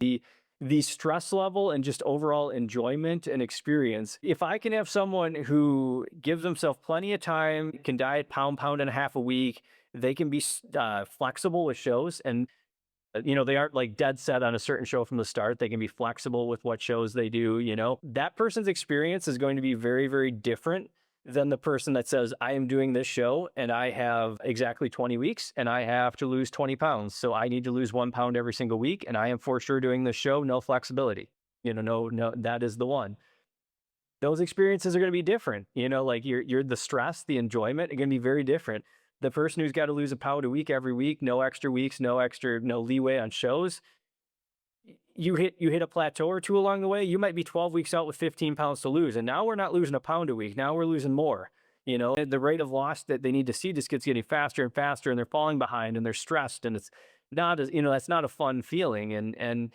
The stress level and just overall enjoyment and experience. If I can have someone who gives themselves plenty of time, can diet pound and a half a week, they can be flexible with shows, and they aren't like dead set on a certain show from the start. They can be flexible with what shows they do. That person's experience is going to be very, very different than the person that says, I am doing this show and I have exactly 20 weeks and I have to lose 20 pounds. So I need to lose 1 pound every single week. And I am for sure doing this show, no flexibility. No, that is the one. Those experiences are going to be different. Like you're the stress, the enjoyment are going to be very different. The person who's got to lose a pound a week every week, no extra weeks, no leeway on shows. You hit a plateau or two along the way. You might be 12 weeks out with 15 pounds to lose. And now we're not losing a pound a week. Now we're losing more. The rate of loss that they need to see just gets getting faster and faster, and they're falling behind and they're stressed. And it's not as, that's not a fun feeling. And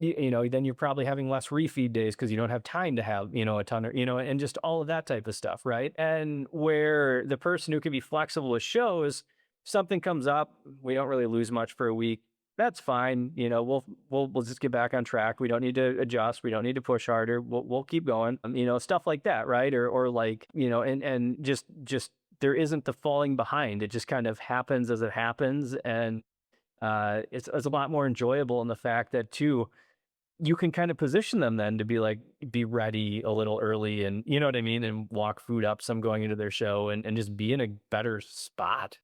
then you're probably having less refeed days because you don't have time to have, a ton of, and just all of that type of stuff. Right. And where the person who can be flexible with shows, something comes up, we don't really lose much for a week. That's fine. We'll just get back on track. We don't need to adjust. We don't need to push harder. We'll keep going. Stuff like that. Right. Or like, and just there isn't the falling behind. It just kind of happens as it happens. And it's a lot more enjoyable in the fact that too, you can kind of position them then to be ready a little early, and you know what I mean, and walk food up some going into their show, and just be in a better spot.